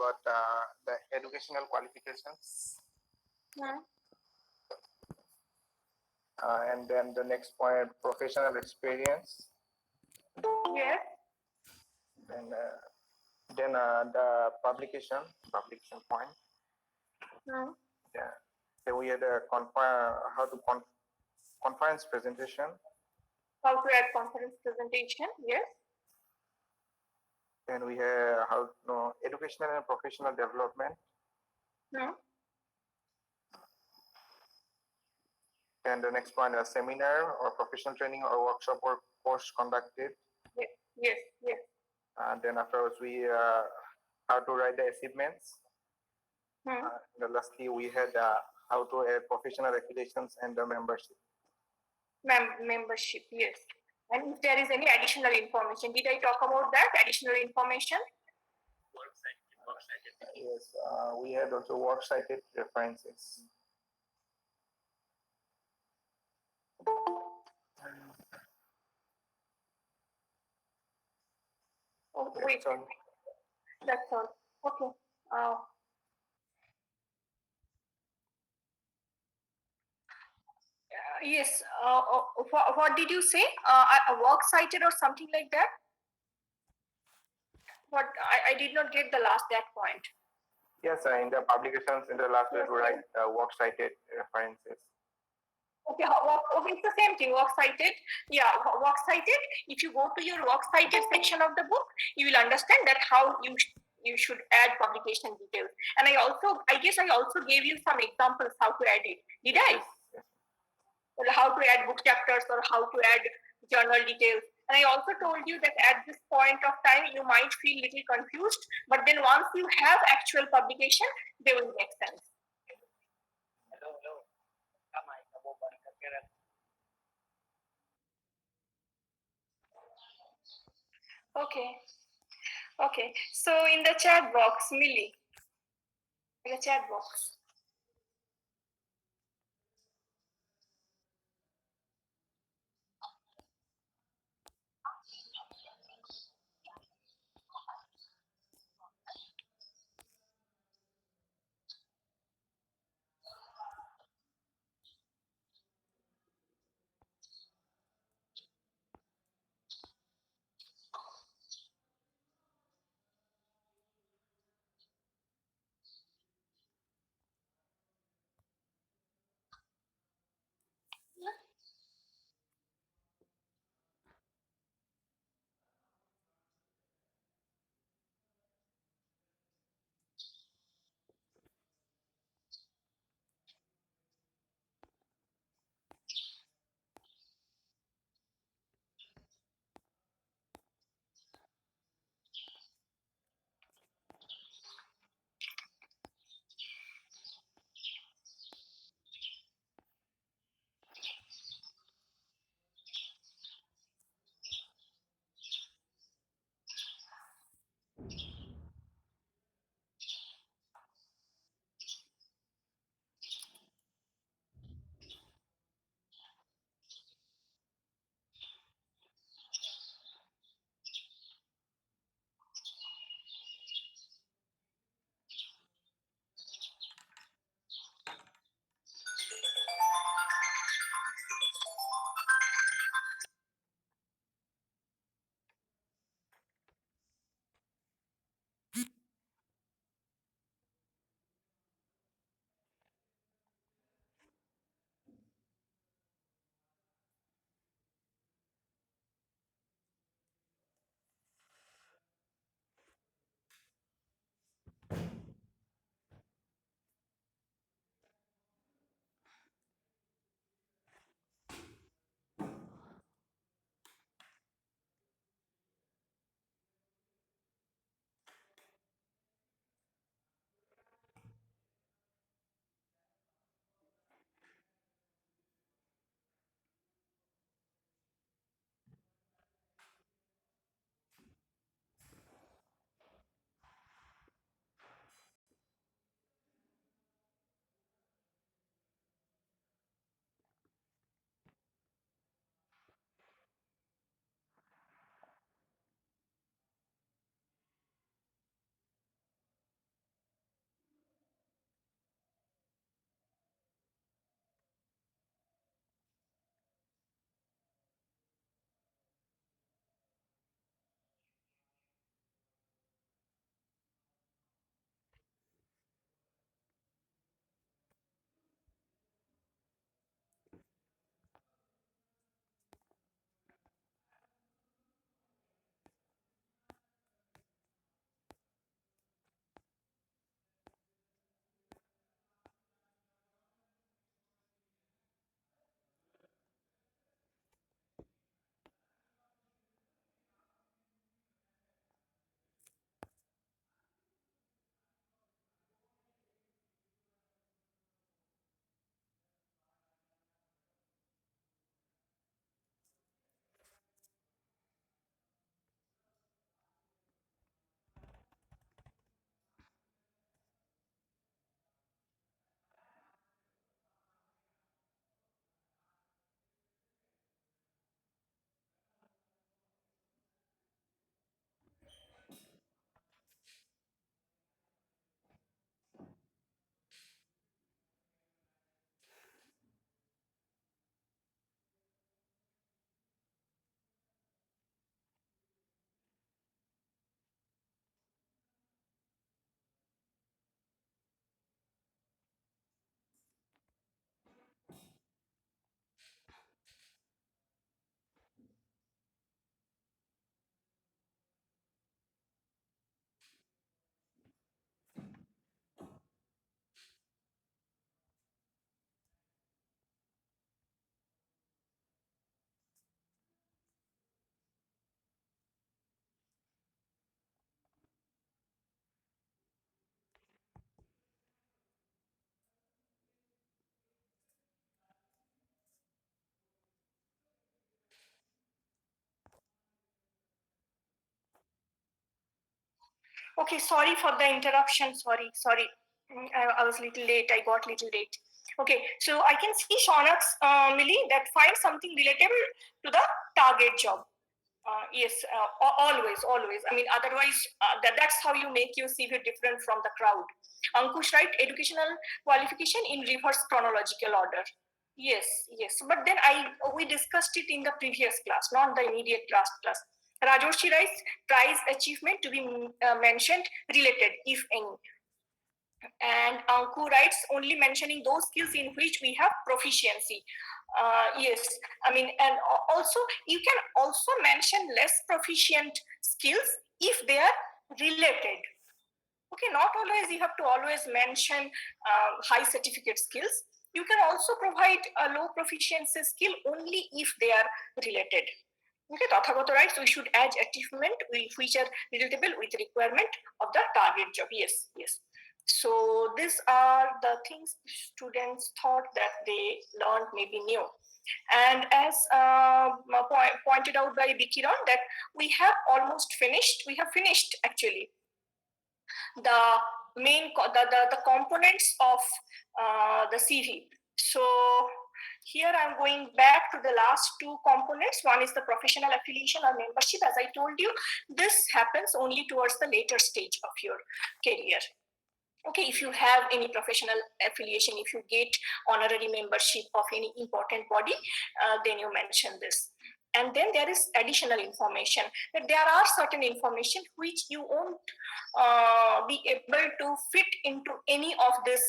about the educational qualifications. And then the next point, professional experience. Yes. Then the publication point. Yeah. Then we had a conference presentation. How to add conference presentation? Yes. Then we have educational and professional development. And the next point, a seminar or professional training or workshop or course conducted. Yes. And then afterwards, we how to write the achievements. And lastly, we had how to add professional affiliations and the membership. Membership, yes. And if there is any additional information, did I talk about that additional information? Yes, we had also works cited references. Wait. That's all. Okay. Yes. What did you say? A work cited or something like that? What I did not get the that point. Yes, in the publications in the last we write work cited references. Okay, it's the same thing. Work cited. Yeah, work cited. If you go to your work cited section of the book, you will understand that how you should add publication details. And I guess I also gave you some examples how to add it. Did I? Yes. Or how to add book chapters or how to add journal details. And I also told you that at this point of time, you might feel little confused, but then once you have actual publication, they will make sense. Okay. So in the chat box, Millie, in the chat box. Okay, sorry for the interruption. Sorry. I was a little late. I got a little late. Okay, so I can see Shaunax Millie that find something relatable to the target job. Yes, always. I mean, otherwise, that's how you make your CV different from the crowd. Ankush, right? Educational qualification in reverse chronological order. Yes. But then we discussed it in the previous class, not the immediate class. Rajoshi writes prize achievement to be mentioned related, if any. And Anku writes only mentioning those skills in which we have proficiency. Yes, I mean, and also you can also mention less proficient skills if they are related. Okay, not always you have to always mention high certificate skills. You can also provide a low proficiency skill only if they are related. Okay, Tathagata writes we should add achievement which are relatable with requirement of the target job. Yes. So these are the things students thought that they learned maybe new. And as pointed out by Bikiran, that we have almost finished. We have finished actually the main the components of the CV. So here I'm going back to the last two components. One is the professional affiliation or membership. As I told you, this happens only towards the later stage of your career. Okay, if you have any professional affiliation, if you get honorary membership of any important body, then you mention this. And then there is additional information, that there are certain information which you won't be able to fit into any of this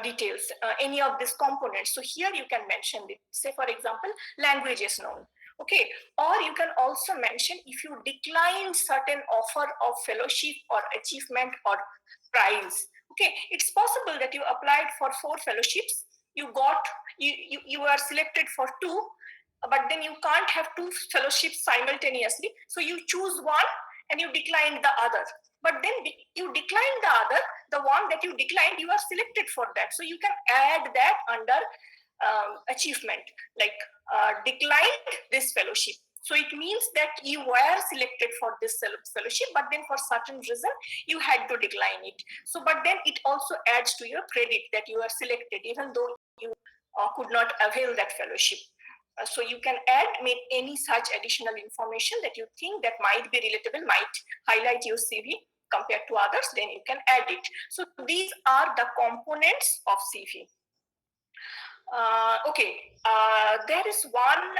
details, any of these components. So here you can mention it. Say for example, language is known. Okay, or you can also mention if you decline certain offer of fellowship or achievement or prize. Okay, it's possible that you applied for 4 fellowships, you are selected for 2, but then you can't have 2 fellowships simultaneously, so you choose one and you decline the other. But then you decline the other, the one that you declined, you are selected for that, so you can add that under achievement, like declined this fellowship. So it means that you were selected for this fellowship, but then for certain reason you had to decline it. So but then it also adds to your credit that you are selected even though you could not avail that fellowship. So you can add any such additional information that you think that might be relatable, might highlight your CV compared to others, then you can add it. So these are the components of CV. There is one.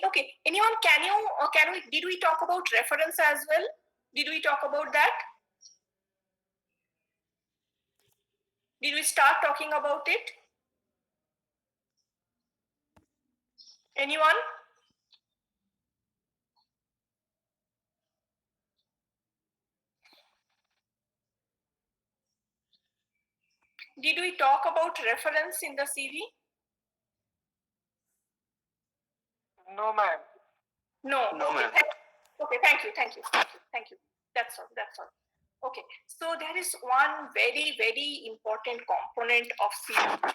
Okay, anyone? Can we? Did we talk about reference as well? Did we talk about that? Did we start talking about it? Anyone? Did we talk about reference in the CV? No, ma'am. No, ma'am. Okay, thank you. That's all. Okay, so there is one very, very important component of CV.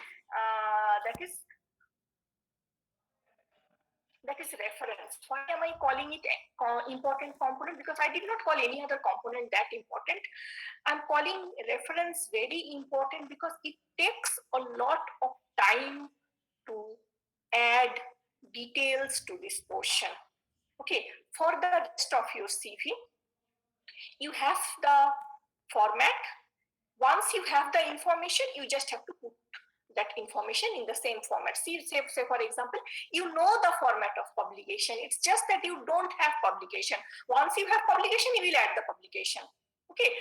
That is reference. Why am I calling it important component? Because I did not call any other component that important. I'm calling reference very important because it takes a lot of time to add details to this portion. Okay, for the rest of your CV, you have the format. Once you have the information, you just have to put that information in the same format. Say for example, you know the format of publication. It's just that you don't have publication. Once you have publication, you will add the publication. Okay,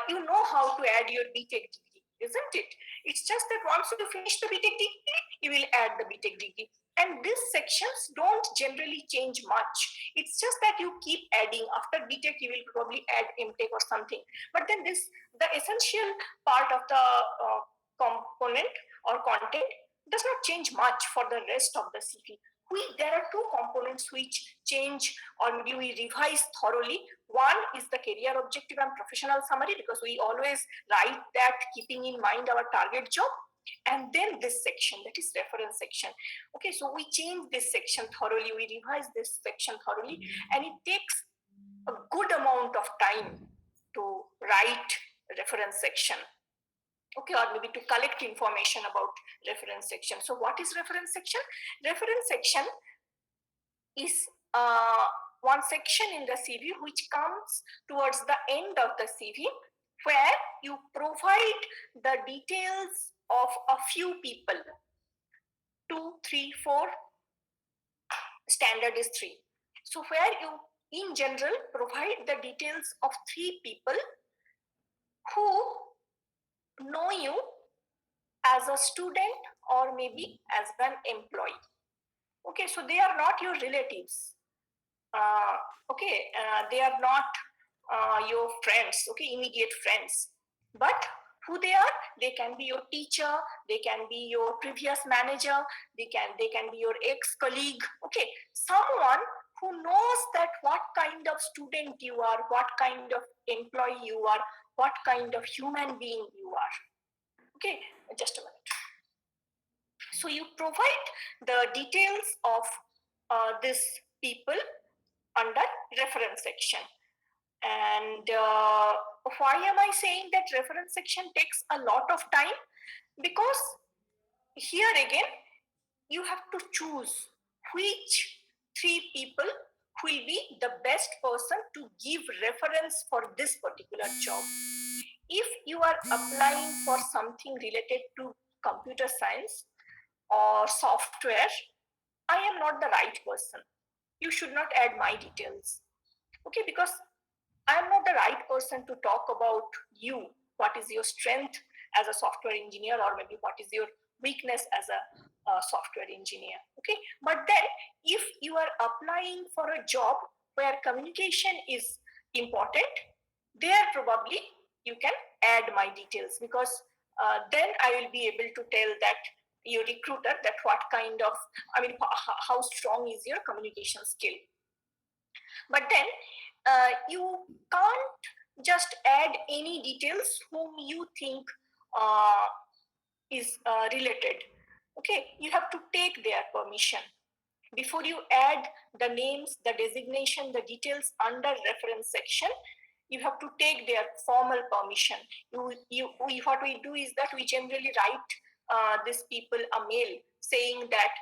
you know how to add your BTech degree, isn't it? It's just that once you finish the BTech degree, you will add the BTech degree. And these sections don't generally change much. It's just that you keep adding. After BTech, you will probably add MTech or something. But then the essential part of the component or content does not change much for the rest of the CV. There are 2 components which change or maybe we revise thoroughly. One is the career objective and professional summary, because we always write that keeping in mind our target job. And then this section, that is reference section. Okay, so we change this section thoroughly, we revise this section thoroughly, and it takes a good amount of time to write reference section, okay, or maybe to collect information about reference section. So what is reference section? Reference section is one section in the CV which comes towards the end of the CV, where you provide the details of a few people. 2, 3, 4, standard is 3. So where you in general provide the details of 3 people who know you as a student or maybe as an employee. Okay, so they are not your relatives. They are not your friends, okay, immediate friends. But who they can be your teacher, they can be your previous manager, they can be your ex-colleague, okay, someone who knows that what kind of student you are, what kind of employee you are, what kind of human being you are. Okay, just a minute. So you provide the details of these people under reference section. And why am I saying that reference section takes a lot of time? Because here again, you have to choose which 3 people will be the best person to give reference for this particular job. If you are applying for something related to computer science or software, I am not the right person. You should not add my details. Okay, because I am not the right person to talk about you. What is your strength as a software engineer, or maybe what is your weakness as a software engineer? Okay, but then if you are applying for a job where communication is important, there probably you can add my details, because then I will be able to tell that your recruiter that what kind of, how strong is your communication skill. But then you can't just add any details whom you think is related. Okay, you have to take their permission before you add the names, the designation, the details under reference section. You have to take their formal permission. What we do is that we generally write these people a mail saying that,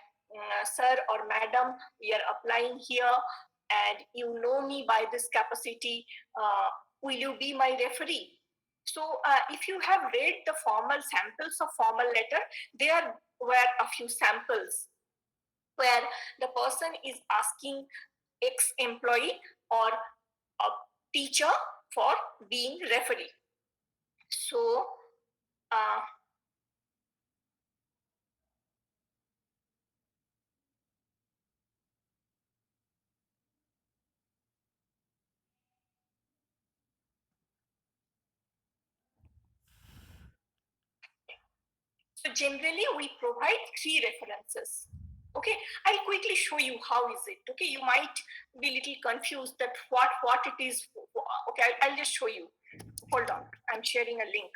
sir or madam, we are applying here and you know me by this capacity. Will you be my referee? So if you have read the formal samples of formal letter, there were a few samples where the person is asking ex-employee or a teacher for being referee. So generally we provide 3 references. Okay, I'll quickly show you how is it. Okay, you might be a little confused that what it is. Okay, I'll just show you. Hold on, I'm sharing a link.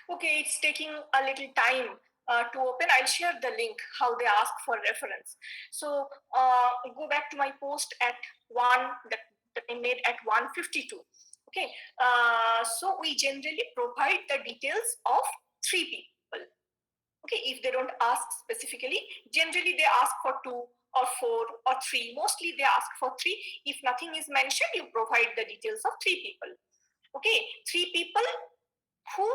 Okay, it's taking a little time to open. I'll share the link how they ask for reference. So go back to my post at that I made at 1:52. Okay, so we generally provide the details of 3 people. Okay, if they don't ask specifically, generally they ask for 2 or 4 or 3. Mostly they ask for 3. If nothing is mentioned, you provide the details of 3 people. Okay, 3 people who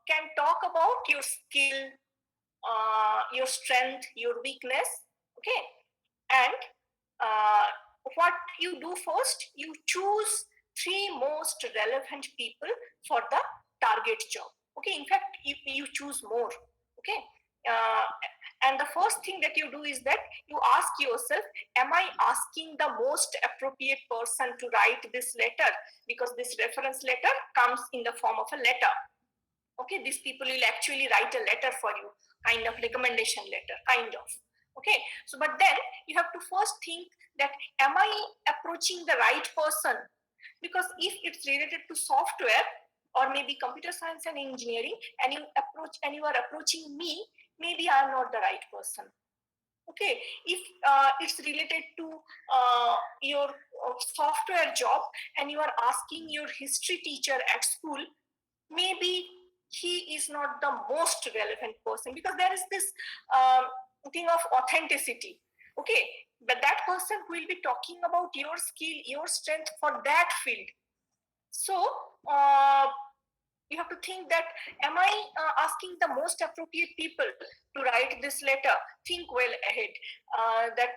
can talk about your skill, your strength, your weakness. Okay, and what you do first, you choose 3 most relevant people for the target job. Okay, in fact, you choose more. Okay, uh, and the first thing that you do is that you ask yourself, am I asking the most appropriate person to write this letter? Because this reference letter comes in the form of a letter. Okay, these people will actually write a letter for you, kind of recommendation letter, kind of. Okay, so but then you have to first think that, am I approaching the right person? Because if it's related to software or maybe computer science and engineering, and you are approaching me, maybe I'm not the right person. Okay, if it's related to your software job and you are asking your history teacher at school, maybe he is not the most relevant person, because there is this thing of authenticity. Okay, but that person will be talking about your skill, your strength for that field. So uh, you have to think that, am I asking the most appropriate people to write this letter? Think well ahead, that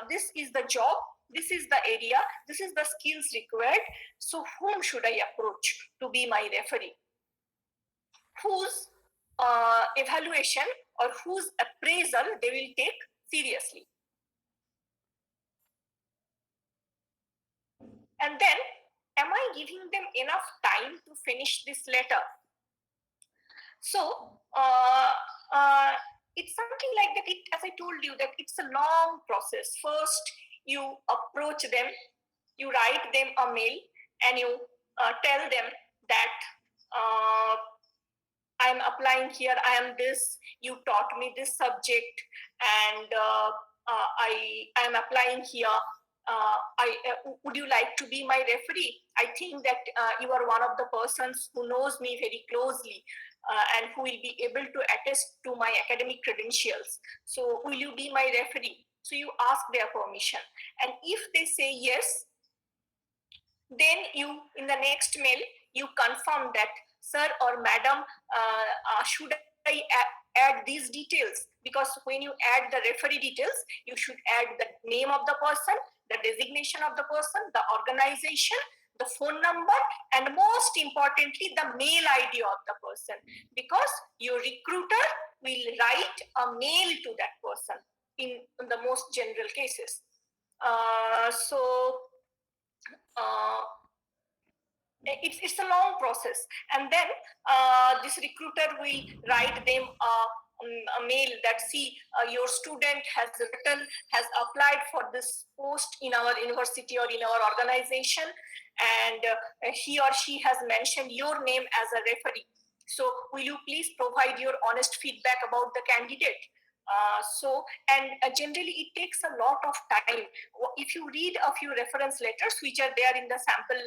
this is the job, this is the area, this is the skills required. So whom should I approach to be my referee? Whose evaluation or whose appraisal they will take seriously? And then, am I giving them enough time to finish this letter? So it's something like that. As I told you, that it's a long process. First, you approach them, you write them a mail, and you tell them that I am applying here. I am this. You taught me this subject, and I am applying here. Would you like to be my referee? I think that you are one of the persons who knows me very closely, and who will be able to attest to my academic credentials. So will you be my referee? So you ask their permission, and if they say yes, then you, in the next mail, you confirm that, sir or madam, should I add these details? Because when you add the referee details, you should add the name of the person, the designation of the person, the organization, the phone number, and most importantly, the mail ID of the person, because your recruiter will write a mail to that person in the most general cases. It's a long process, and then this recruiter will write them a mail that, see, your student has applied for this post in our university or in our organization, and he or she has mentioned your name as a referee. So will you please provide your honest feedback about the candidate? Generally it takes a lot of time. If you read a few reference letters which are there in the sample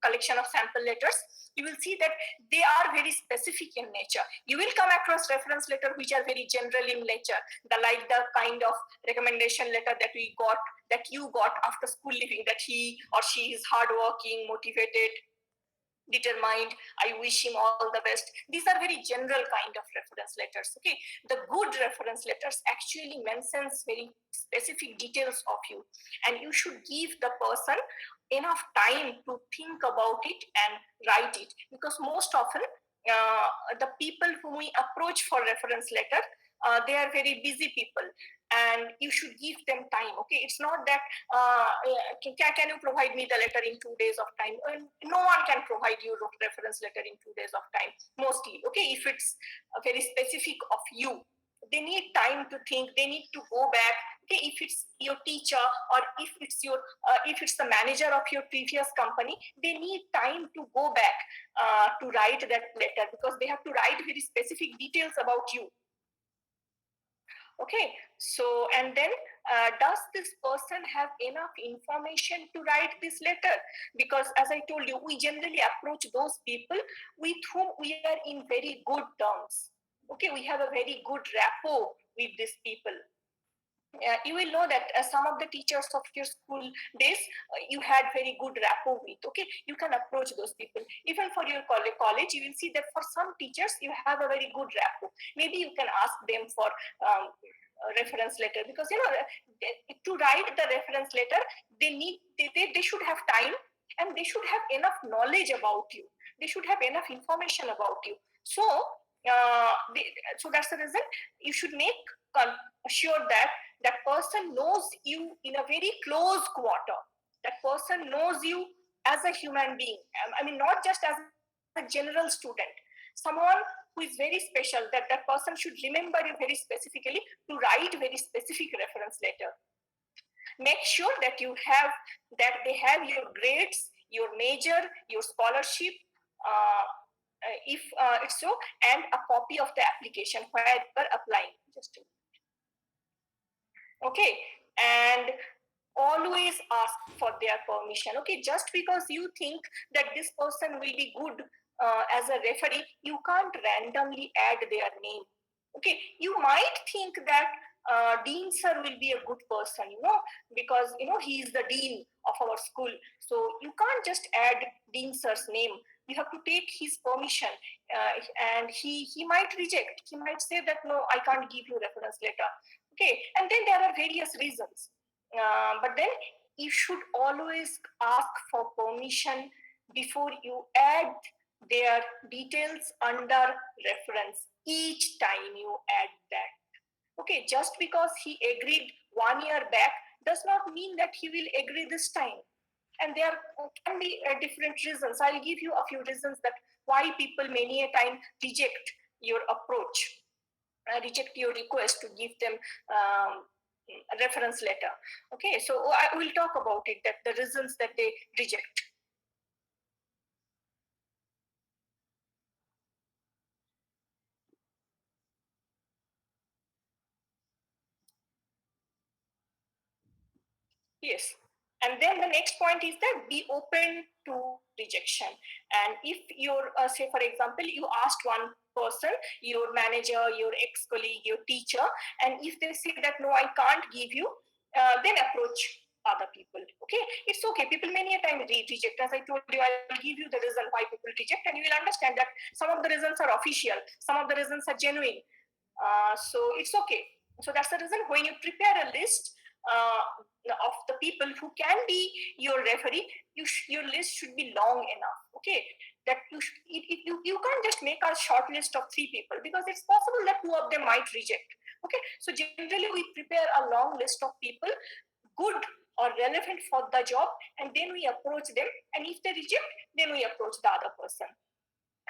collection of sample letters, you will see that they are very specific in nature. You will come across reference letters which are very general in nature, like the kind of recommendation letter that you got after school leaving, that he or she is hardworking, motivated, determined, I wish him all the best. These are very general kind of reference letters. Okay, the good reference letters actually mentions very specific details of you, and you should give the person enough time to think about it and write it, because most often the people whom we approach for reference letter, they are very busy people, and you should give them time. Okay, it's not that can you provide me the letter in 2 days of time? No one can provide you reference letter in 2 days of time, mostly. Okay, if it's very specific of you, they need time to think, they need to go back. Okay, if it's your teacher, or if it's the manager of your previous company, they need time to go back to write that letter, because they have to write very specific details about you. Okay, so, and then does this person have enough information to write this letter? Because as I told you, we generally approach those people with whom we are in very good terms. Okay, we have a very good rapport with these people. You will know that some of the teachers of your school days, you had very good rapport with. Okay, you can approach those people. Even for your college, you will see that for some teachers you have a very good rapport. Maybe you can ask them for a reference letter, because to write the reference letter, they should have time, and they should have enough knowledge about you. They should have enough information about you. So so that's the reason you should make sure that that person knows you in a very close quarter. That person knows you as a human being. I mean, not just as a general student. Someone who is very special, that person should remember you very specifically to write very specific reference letter. Make sure that they have your grades, your major, your scholarship, if it's so, and a copy of the application where you are applying. Just a minute. Okay, and always ask for their permission. Okay, just because you think that this person will be good as a referee, you can't randomly add their name. Okay, you might think that Dean sir will be a good person, because he is the dean of our school. So you can't just add Dean sir's name. You have to take his permission, and he might reject. He might say that no, I can't give you reference letter. Okay, and then there are various reasons. But then you should always ask for permission before you add their details under reference each time you add that. Okay, just because he agreed 1 year back does not mean that he will agree this time. And there can be different reasons. I'll give you a few reasons that why people many a time reject your approach, reject your request to give them a reference letter. Okay, so I will talk about it, that the reasons that they reject. Yes. And then the next point is that be open to rejection. And if you're, say, for example, you asked one person, your manager, your ex-colleague, your teacher, and if they say that, no, I can't give you, then approach other people. Okay, it's okay. People many a time reject. As I told you, I'll give you the reason why people reject, and you will understand that some of the reasons are official, some of the reasons are genuine. So it's okay. So that's the reason when you prepare a list of the people who can be your referee, your list should be long enough. Okay, that you can't just make a short list of 3 people, because it's possible that 2 of them might reject. Okay, so generally we prepare a long list of people good or relevant for the job, and then we approach them, and if they reject, then we approach the other person.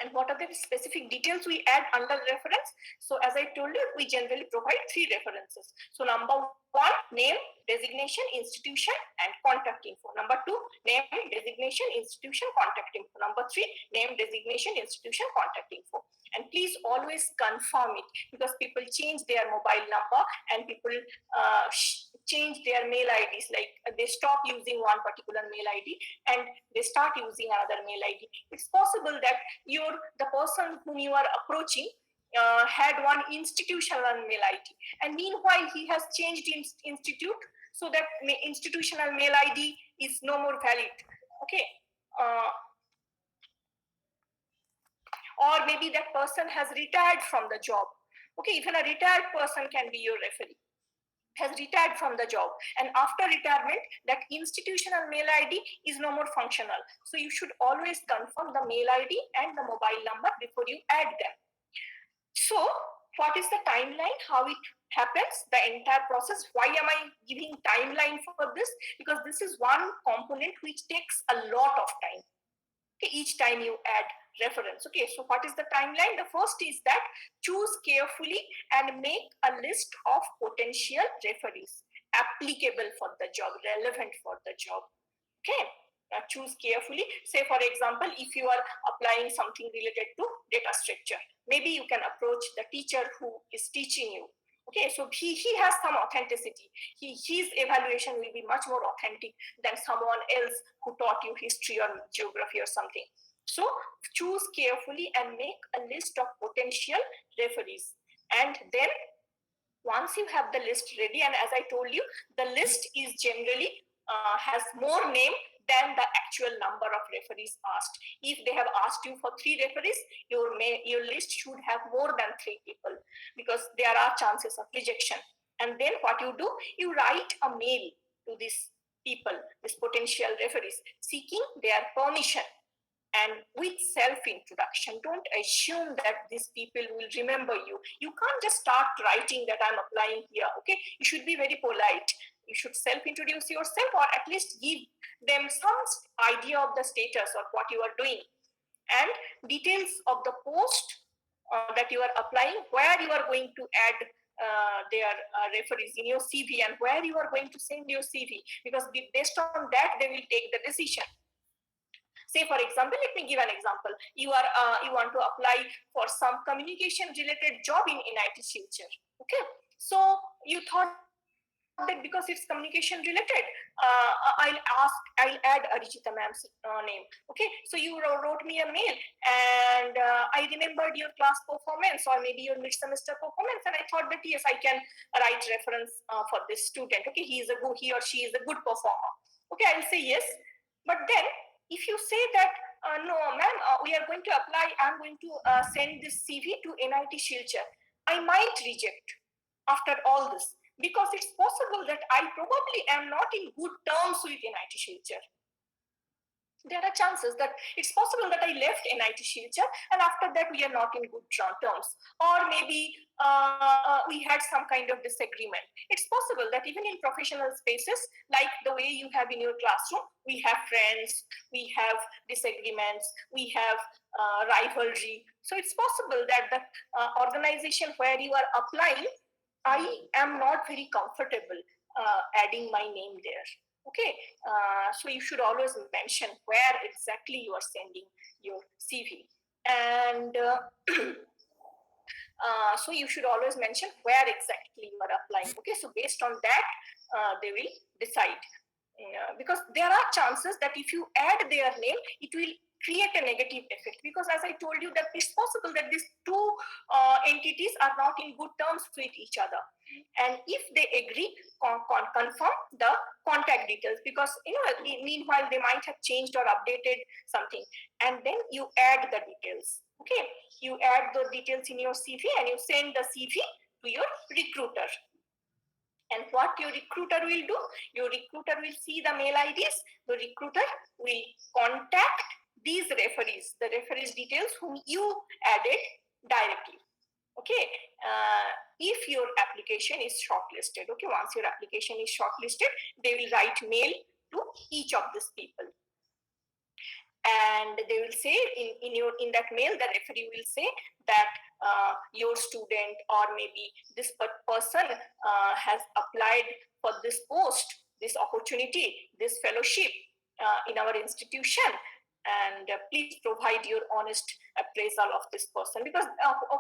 And what are the specific details we add under reference? So as I told you, we generally provide 3 references. So number 1, name, designation, institution, and contact info. Number 2, name, designation, institution, contact info. Number 3, name, designation, institution, contact info. And please always confirm it, because people change their mobile number, and people change their mail IDs. Like they stop using one particular mail ID and they start using another mail ID. It's possible that the person whom you are approaching had one institutional mail ID, and meanwhile he has changed institute, so that institutional mail ID is no more valid. Okay, or maybe that person has retired from the job. Okay, even a retired person can be your referee, has retired from the job, and after retirement that institutional mail ID is no more functional. So you should always confirm the mail ID and the mobile number before you add them. So what is the timeline, how it happens, the entire process? Why am I giving timeline for this? Because this is one component which takes a lot of time. Okay, each time you add reference. Okay, so what is the timeline? The first is that choose carefully and make a list of potential referees applicable for the job, relevant for the job. Okay, now choose carefully. Say, for example, if you are applying something related to data structure, maybe you can approach the teacher who is teaching you. Okay, so he has some authenticity. His evaluation will be much more authentic than someone else who taught you history or geography or something. So choose carefully and make a list of potential referees. And then once you have the list ready, and as I told you, the list is generally has more name than the actual number of referees asked. If they have asked you for 3 referees, your list should have more than 3 people, because there are chances of rejection. And then what you do, you write a mail to these people, these potential referees, seeking their permission. and with self-introduction. Don't assume that these people will remember you. You can't just start writing that I'm applying here, okay? You should be very polite. You should self-introduce yourself, or at least give them some idea of the status of what you are doing, and details of the post that you are applying, where you are going to add their referees in your CV, and where you are going to send your CV, because based on that they will take the decision. Say, for example, let me give an example. You want to apply for some communication related job in IT Silchar. Okay, so you thought that because it's communication related, I'll add Arijita ma'am's name. Okay, so you wrote me a mail, and I remembered your class performance or maybe your mid semester performance, and I thought that yes, I can write reference for this student. Okay, he or she is a good performer. Okay, I will say yes, but then if you say that no ma'am, we are going to apply, I'm going to send this CV to NIT Silchar, I might reject after all this, because it's possible that I probably am not in good terms with NIT Silchar. There are chances that it's possible that I left NIT Silchar and after that we are not in good terms, or maybe we had some kind of disagreement. It's possible that even in professional spaces, like the way you have in your classroom, we have friends, we have disagreements, we have rivalry. So it's possible that the organization where you are applying, I am not very comfortable adding my name there. Okay, so you should always mention where exactly you are sending your CV, and so you should always mention where exactly you are applying. Okay, so based on that, they will decide. Because there are chances that if you add their name, it will create a negative effect, because as I told you that it's possible that these two entities are not in good terms with each other, and if they agree, confirm the contact details, because meanwhile they might have changed or updated something, and then you add the details. Okay, you add the details in your CV and you send the CV to your recruiter. And what your recruiter will do, your recruiter will see the mail IDs, the recruiter will contact these referees, the referees details whom you added directly. Okay, if your application is shortlisted, okay, once your application is shortlisted, they will write mail to each of these people. And they will say in that mail, the referee will say that your student or maybe this person has applied for this post, this opportunity, this fellowship in our institution, and please provide your honest appraisal of this person. Because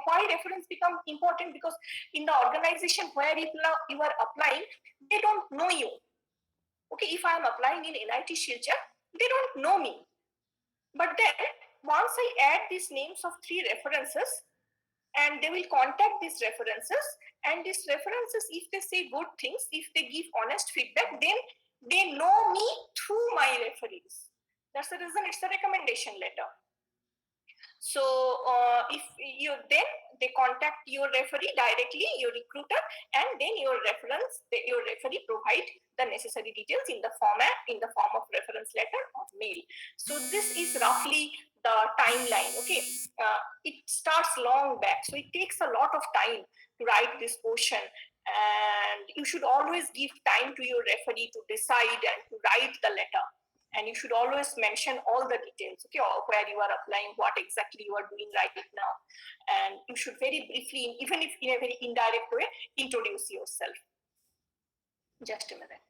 why reference become important? Because in the organization where you are applying, they don't know you. Okay, if I am applying in NIT Silchar, they don't know me. But then once I add these names of 3 references, and they will contact these references, and these references, if they say good things, if they give honest feedback, then they know me through my referees. That's the reason it's a recommendation letter. So if you then they contact your referee directly, your recruiter, and then your referee provide the necessary details in the form of reference letter or mail. So this is roughly the timeline. Okay, it starts long back, so it takes a lot of time to write this portion, and you should always give time to your referee to decide and to write the letter. And you should always mention all the details, okay, where you are applying, what exactly you are doing right now. And you should very briefly, even if in a very indirect way, introduce yourself. Just a minute.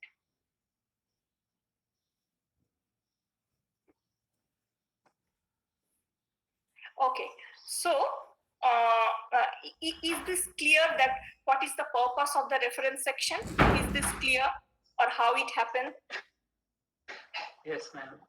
Okay, so is this clear that what is the purpose of the reference section? Is this clear, or how it happened? Yes, ma'am.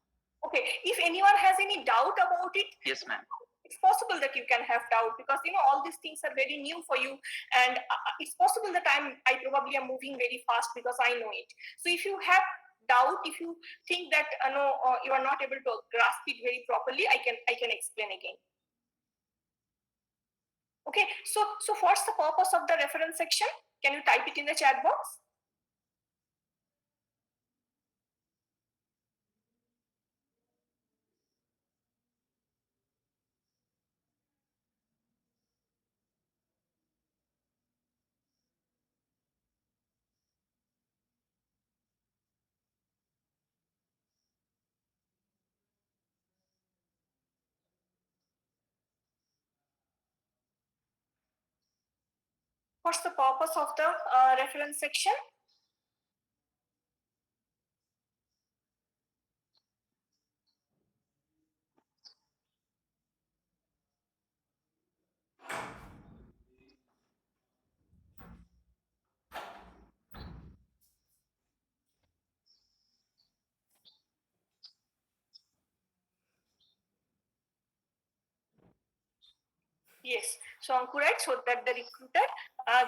Okay, if anyone has any doubt about it, Yes, ma'am. It's possible that you can have doubt, because all these things are very new for you, and it's possible that I probably am moving very fast because I know it. So if you have doubt, if you think that you are not able to grasp it very properly, I can explain again. Okay, so what's the purpose of the reference section? Can you type it in the chat box? What's the purpose of the reference section? Yes, so Ankur writes so that the recruiter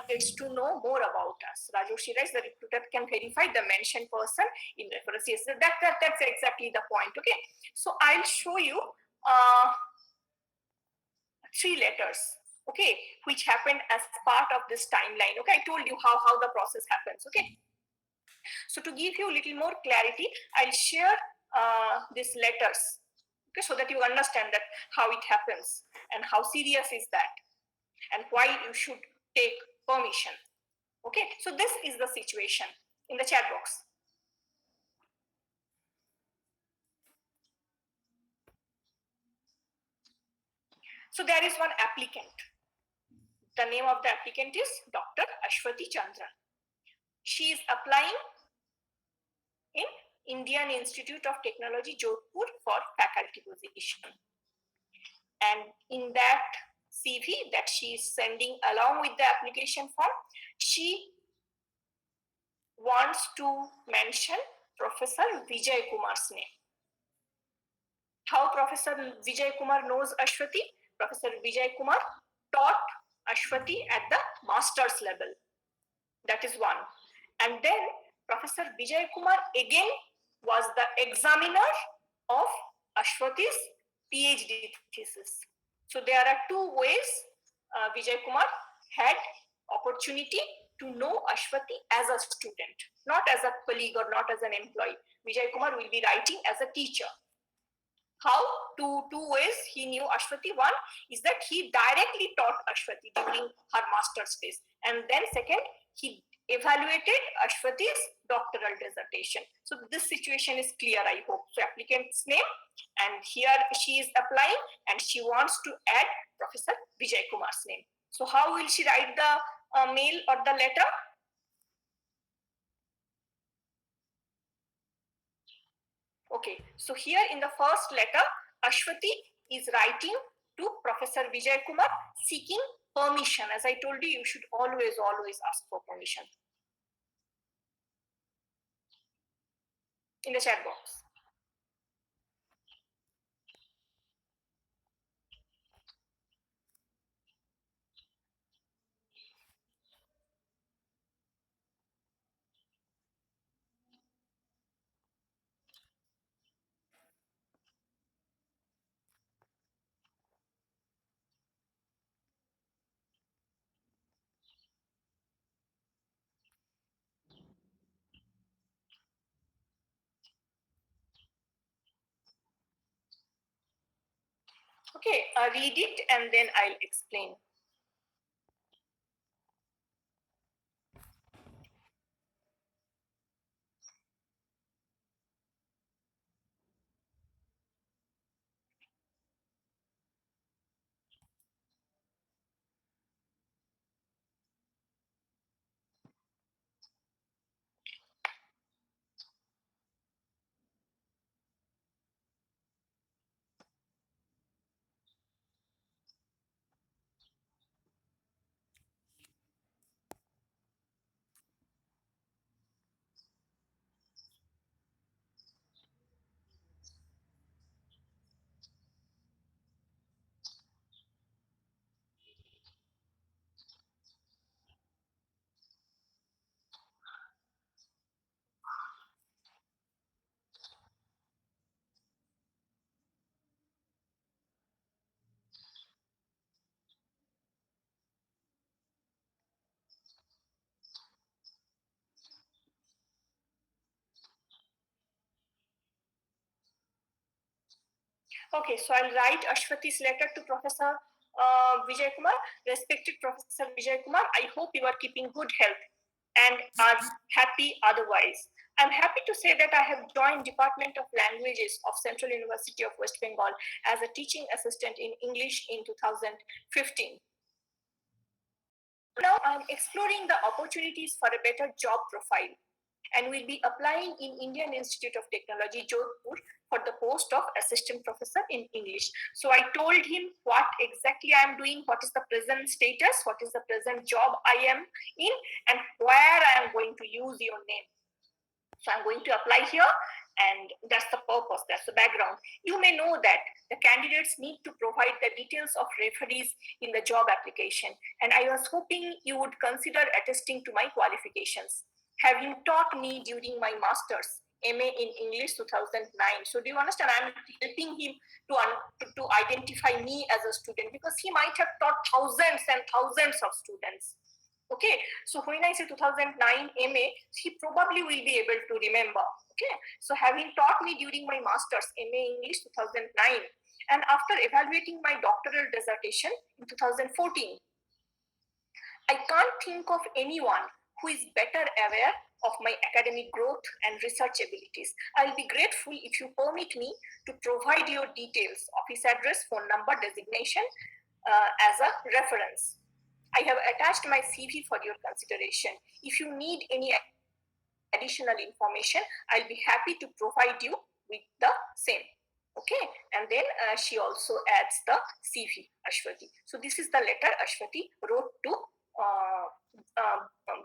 gets to know more about us. Rajoshi writes the recruiter can verify the mentioned person in reference. Yes, that's exactly the point. Okay, so I'll show you 3 letters, okay, which happened as part of this timeline. Okay, I told you how the process happens. Okay, so to give you a little more clarity, I'll share these letters, okay, so that you understand that how it happens and how serious is that and why you should take permission. Okay, so this is the situation in the chat box. So there is one applicant. The name of the applicant is Dr. Ashwati Chandran. She is applying in Indian Institute of Technology, Jodhpur for faculty position. And in that CV that she is sending along with the application form, she wants to mention Professor Vijay Kumar's name. How Professor Vijay Kumar knows Ashwati? Professor Vijay Kumar taught Ashwati at the master's level. That is one. And then Professor Vijay Kumar again was the examiner of Ashwati's PhD thesis. So there are 2 ways Vijay Kumar had opportunity to know Ashwati as a student, not as a colleague or not as an employee. Vijay Kumar will be writing as a teacher. How? Two ways he knew Ashwati. One is that he directly taught Ashwati during her master's phase. And then second, he evaluated Ashwati's doctoral dissertation. So this situation is clear, I hope. So applicant's name, and here she is applying and she wants to add Professor Vijay Kumar's name. So how will she write the mail or the letter? Okay, so here in the first letter, Ashwati is writing to Professor Vijay Kumar seeking permission. As I told you, you should always ask for permission. In the chat box. Okay, read it and then I'll explain. Okay, so I'll write Ashwati's letter to Professor Vijay Kumar. Respected Professor Vijay Kumar, I hope you are keeping good health and are happy otherwise. I'm happy to say that I have joined Department of Languages of Central University of West Bengal as a teaching assistant in English in 2015. Now I'm exploring the opportunities for a better job profile and will be applying in Indian Institute of Technology, Jodhpur, for the post of assistant professor in English. So I told him what exactly I am doing, what is the present status, what is the present job I am in, and where I am going to use your name. So I'm going to apply here, and that's the purpose, that's the background. You may know that the candidates need to provide the details of referees in the job application, and I was hoping you would consider attesting to my qualifications. Having taught me during my master's, MA in English 2009. So do you understand? I'm helping him to identify me as a student, because he might have taught thousands and thousands of students. Okay, so when I say 2009 MA, he probably will be able to remember. Okay, so having taught me during my master's MA English 2009, and after evaluating my doctoral dissertation in 2014, I can't think of anyone who is better aware of my academic growth and research abilities. I'll be grateful if you permit me to provide your details, office address, phone number, designation as a reference. I have attached my CV for your consideration. If you need any additional information, I'll be happy to provide you with the same. Okay, and then she also adds the CV, Ashwati. So this is the letter Ashwati wrote to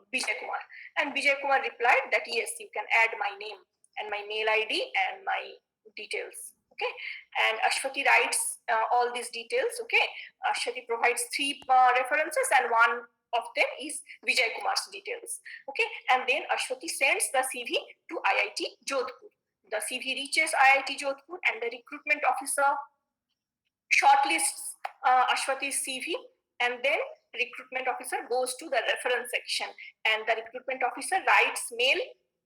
Vijay Kumar. And Vijay Kumar replied that yes, you can add my name and my mail ID and my details. Okay, and Ashwati writes all these details. Okay, Ashwati provides 3 references, and one of them is Vijay Kumar's details. Okay, and then Ashwati sends the CV to IIT Jodhpur. The CV reaches IIT Jodhpur, and the recruitment officer shortlists Ashwati's CV, and then recruitment officer goes to the reference section, and the recruitment officer writes mail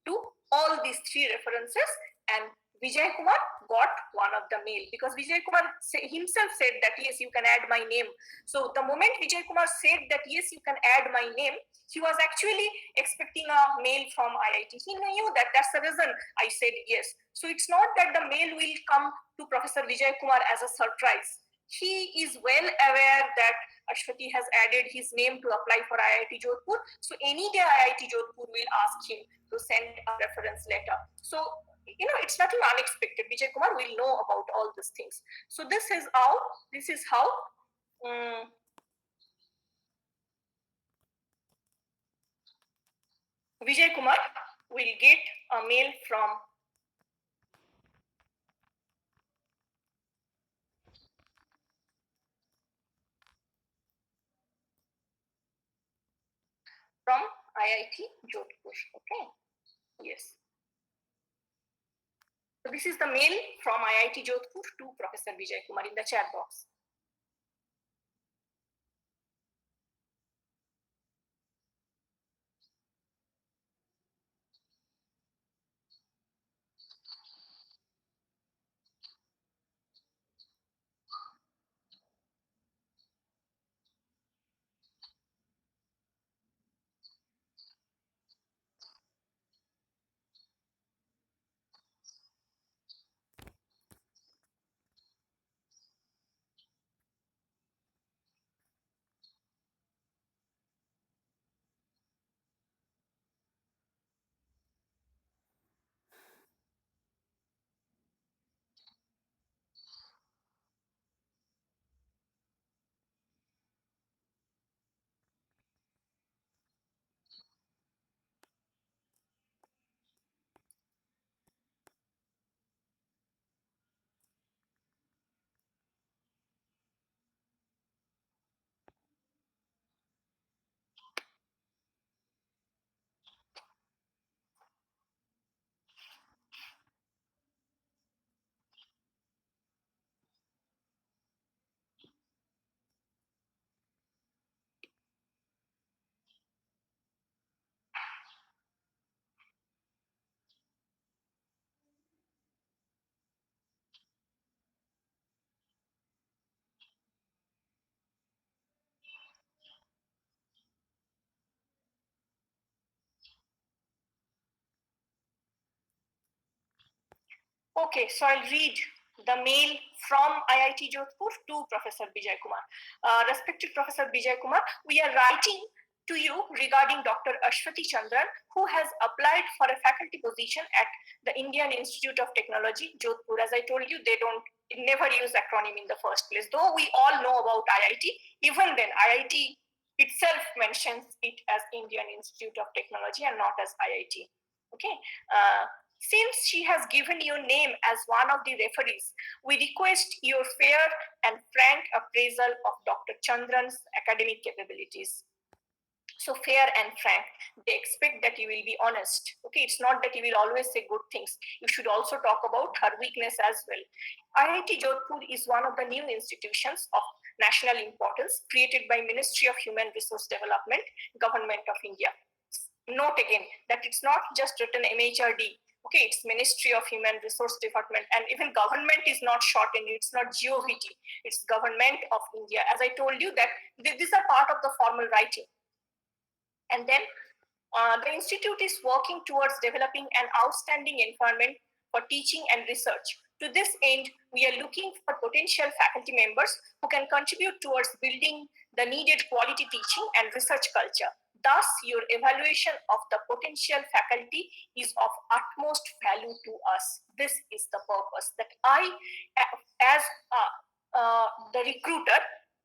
to all these 3 references, and Vijay Kumar got one of the mail, because Vijay Kumar himself said that yes, you can add my name. So the moment Vijay Kumar said that yes, you can add my name, he was actually expecting a mail from IIT. He knew that that's the reason I said yes. So it's not that the mail will come to Professor Vijay Kumar as a surprise. He is well aware that Ashwati has added his name to apply for IIT Jodhpur. So any day IIT Jodhpur will ask him to send a reference letter. So it's nothing unexpected. Vijay Kumar will know about all these things. So this is how Vijay Kumar will get a mail from IIT Jodhpur. Okay, yes. So this is the mail from IIT Jodhpur to Professor Vijay Kumar in the chat box. Okay, so I'll read the mail from IIT Jodhpur to Professor Vijay Kumar. Respected Professor Vijay Kumar, we are writing to you regarding Dr. Ashwati Chandran, who has applied for a faculty position at the Indian Institute of Technology, Jodhpur. As I told you, they never use acronym in the first place. Though we all know about IIT, even then IIT itself mentions it as Indian Institute of Technology and not as IIT. Okay. Since she has given your name as one of the referees, we request your fair and frank appraisal of Dr. Chandran's academic capabilities. So fair and frank, they expect that you will be honest. Okay, it's not that you will always say good things. You should also talk about her weakness as well. IIT Jodhpur is one of the new institutions of national importance created by Ministry of Human Resource Development, Government of India. Note again that it's not just written MHRD. Okay, it's Ministry of Human Resource Development, and even government is not shortened. It's not GOVT. It's Government of India. As I told you that these are part of the formal writing. And then the institute is working towards developing an outstanding environment for teaching and research. To this end, we are looking for potential faculty members who can contribute towards building the needed quality teaching and research culture. Thus, your evaluation of the potential faculty is of utmost value to us. This is the purpose that I, as the recruiter,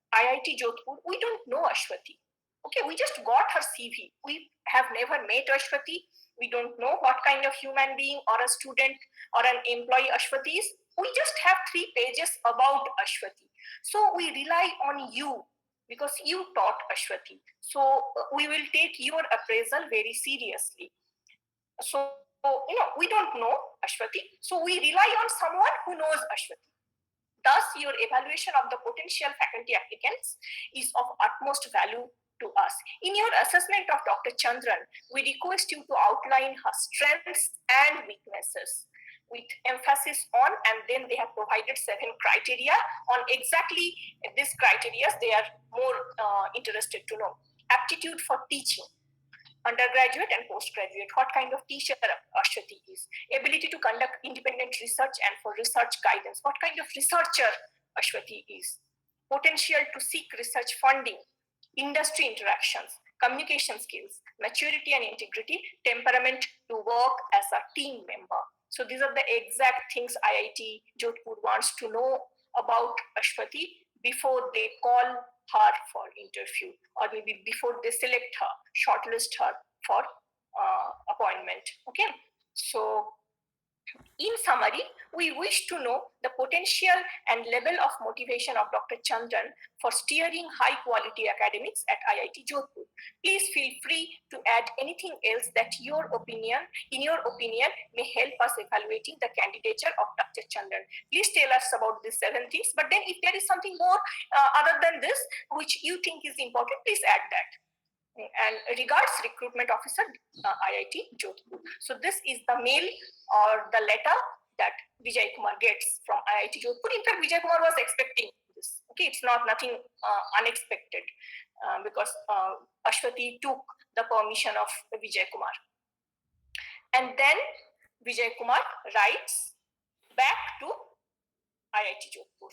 IIT Jodhpur, we don't know Ashwati. Okay, we just got her CV. We have never met Ashwati. We don't know what kind of human being or a student or an employee Ashwati is. We just have 3 pages about Ashwati. So we rely on you because you taught Ashwati. So we will take your appraisal very seriously. So, we don't know Ashwati. So we rely on someone who knows Ashwati. Thus, your evaluation of the potential faculty applicants is of utmost value to us. In your assessment of Dr. Chandran, we request you to outline her strengths and weaknesses with emphasis on, and then they have provided 7 criteria. On exactly these criteria, they are more interested to know. Aptitude for teaching, undergraduate and postgraduate, what kind of teacher Ashwati is, ability to conduct independent research and for research guidance, what kind of researcher Ashwati is, potential to seek research funding, industry interactions, communication skills, maturity and integrity, temperament to work as a team member. So these are the exact things IIT Jodhpur wants to know about Ashwati before they call her for interview, or maybe before they select her, shortlist her for appointment. Okay, so in summary, we wish to know the potential and level of motivation of Dr. Chandran for steering high quality academics at IIT Jodhpur. Please feel free to add anything else that in your opinion, may help us evaluating the candidature of Dr. Chandran. Please tell us about these 7 things, but then if there is something more other than this, which you think is important, please add that. And regards, recruitment officer, IIT Jodhpur. So this is the mail or the letter that Vijay Kumar gets from IIT Jodhpur. In fact, Vijay Kumar was expecting this. Okay, it's not nothing unexpected because Ashwati took the permission of Vijay Kumar. And then Vijay Kumar writes back to IIT Jodhpur.